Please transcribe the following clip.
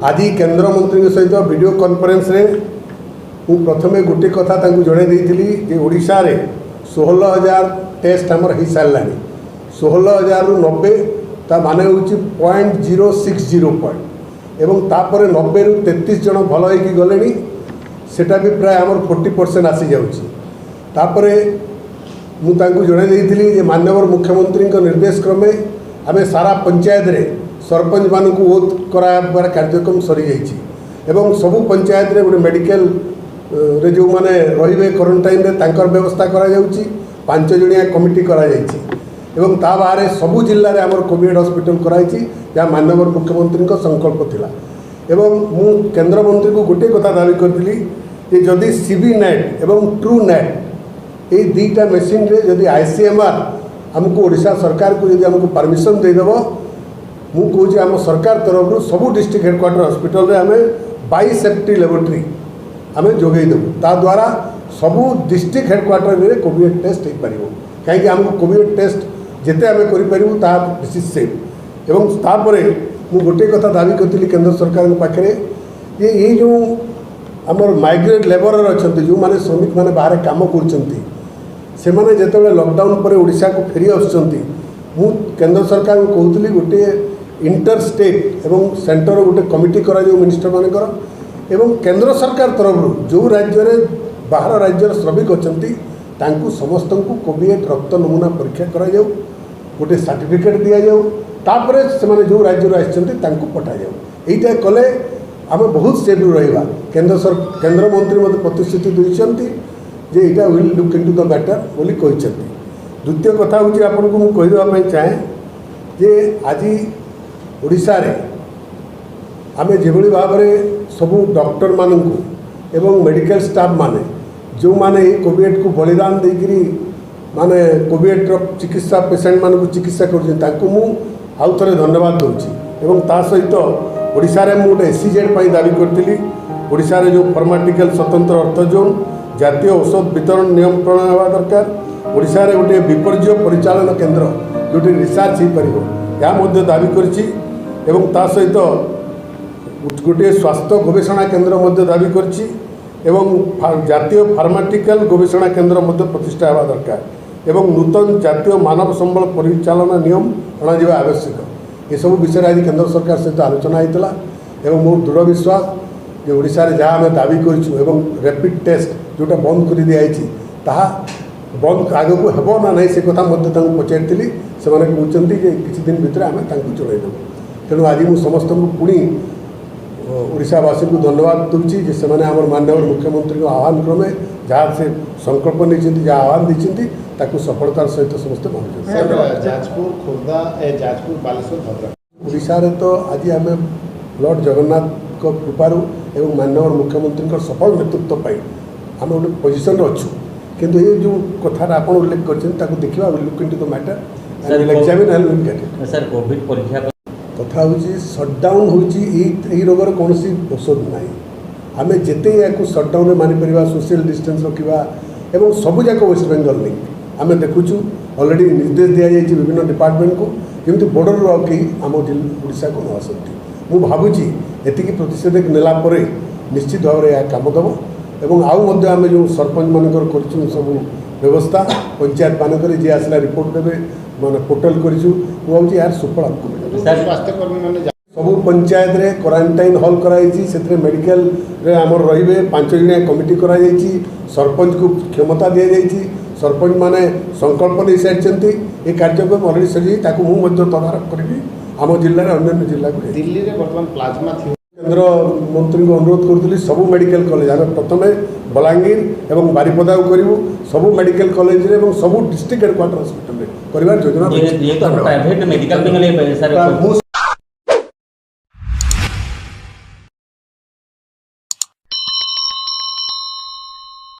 आज केंद्र मंत्री सहित वीडियो कॉन्फ्रेंस रे प्रथमे गोटे कथा जड़े देती ओडिशा रे 16,000 टेस्ट आमर हो सारा 16,000 रु 90 ता माने होची 0.060 पॉइंट एवं तापर 90 रु 33 जन भल होगी गले सेटा भी प्राय आमर 40% आसी जाउची तापर मुझे जड़े देती माननीय मुख्यमंत्री निर्देश क्रमे आम सारा पंचायत रे सरपंच मानक ओथ करार कार्यक्रम सरी जाइए एवं सबू पंचायत रे गोटे मेडिकल रे जो माने रहिबे क्वारंटाइन रे तांकर व्यवस्था करा जाउची 5 जणिया कमिटी करा जाइए एवं ता बाहर सबू जिल्ला रे हमर कोविड हॉस्पिटल कराई जहाँ माननीय मुख्यमंत्री संकल्प थिला एवं मु केंद्र मंत्री को गोटे कथा दावी करथिली जे जदि सीबी नेट एवं ट्रू नेट ये दुईटा मेसीन रे जदि आईसीएमआर हमको ओडिशा सरकार को जदि हमको परमिशन देदेव मु कहूँ आम सरकार तरफ सबू डिस्ट्रिक्ट हेडक्वार्टर हॉस्पिटल रे हमें 22 सेफ्टी लेबोरेटरी आम जोगेदेवु ता द्वारा सबू डिस्ट्रिक्ट हेडक्वार्टर रे कोविड टेस्ट हो पार कहीं आमको कोविड टेस्ट जिते आम करूँ ता बेसी सेफ एवं तापर मु गोटे कथा दावी करी केंद्र सरकार पाखे ये जो आमर माइग्रेट लेबरर अच्छा जो मैंने श्रमिक मैंने बाहर काम कर जिते लॉकडाउन पर ओडिशा को फेरी आसुँच मु केंद्र सरकार को कहूली गोटे इंटर स्टेट एवं सेंटर गोटे कमिटी करा जो मिनिस्टर मानकर एवं केंद्र सरकार तरफ जो राज्य रे बाहर राज्यर श्रमिक अच्छा समस्त को कोविड रक्त नमूना परीक्षा करा जाऊ गोटे सर्टिफिकेट दि जाऊ तापर से जो राज्य आसि पठा जाऊ यहीटा कले आम बहुत सेफ रहा केंद्र मंत्री मत प्रतिश्रुति देते जे यहाँ will look into the matter बोली कहते द्वितीय कथा हूँ आपको मुझे कहीदेवाई चाहे जे आज ओडिशा रे आमे जेभली भाव में सबू डॉक्टर मानू एवं मेडिकल स्टाफ माने जो माने कोविड को बलिदान देकरी माने कोविड चिकित्सा पेसेंट मान को चिकित्सा कर आउ थे धन्यवाद दूसरी एवं ता सहित ओडिशा रे गोटे एससीजेड दावी करी ओडिशा रे जो फार्माटिकल स्वतंत्र अर्थ जोन जातीय औषध वितरण नियम प्रणयन हवा दरकार ओडिशा रे गोटे विपर्य परिचालन केन्द्र जोटी रिसर्च हो पार यह दावी करी एवं ता सहित गोटे स्वास्थ्य गवेषणा केन्द्र दावी करी एवं जातीय फार्माटिकल गवेषणा केन्द्र प्रतिष्ठा हवा दरकार एवं नूतन जातीय मानव संबल परिचालन नियम अणाଯିबा आवश्यक ये सब विषय आज केंद्र सरकार सहित आलोचना होता एवं मोर दृढ़ विश्वास जे ओडिशा रे जहाँ आम दावी करूँ एवं रैपिड टेस्ट जोटा बंद कर दिखाई ताहा बंद आग को हेब ना ना से कथा पचारि से कहते किसी दिन भितर आम जनईदेव तेणु आज मुझे समस्त को पुणी ओडिशावासी को धन्यवाद दूसरी जे से माननीय मुख्यमंत्री आह्वान क्रमे जहाँ से संकल्प नहीं जहाँ आह्वान देती ताकू सफलतार सहित समस्त जाजपुर खोर्धा जाजपुर बालेश्वर भद्रक ओडिशा रे तो आज आम लॉर्ड जगन्नाथ को कृपारू एवं माननीय मुख्यमंत्री सफल नेतृत्व पाई आम गोटे पोजिशन अच्छु किंतु ये जो कथा आप उल्लेख कर देखा look into the matter and examine and will get it sir Covid परीक्षा कथा हूँ सटडाउन हो रोगर कौन औषध ना आम जिते या सटडाउन में मानिपर सोशल डिस्टेंस रखा एवं सबूक वेस्ट बेंगल नहीं आम देखुचु अलरेडी निर्देश दि जाइए विभिन्न डिपार्टमेंट को जमी बॉर्डर आउ कहीं आम ओडिशा को न आसती मुझे भावुची एति प्रतिषेधक नेलापर निश्चित भाव में यह कम दब एवं आउ आम जो सरपंच मानकर कर सब व्यवस्था पंचायत मानक जी आसला रिपोर्ट देवे माने पोर्टल करूँ मुझे यार सुफल आमको स्वास्थ्यकर्मी मैंने सबू पंचायत रे क्वारंटाइन हॉल कराई से मेडिकल रे आमर रे 5 जणिया कमिटी कराई सरपंच को क्षमता दी जाइए सरपंच माने संकल्प नहीं सारी ये कार्यक्रम अलरेडी सरी मुझे तदारख करी आम जिले में अन्य जिला को दिल्ली में बर्तमान प्लाज्मा केंद्र मंत्री को अनुरोध करूँ सबू मेडिकल कॉलेज आम प्रथम बलांगीर एवं बारिपदा को करूँ सबू मेडिकल कॉलेज रे सबू डिस्ट्रिक्ट हेडक्वार्टर हॉस्पिटल में कर योजना प्राइवेट मेडिकल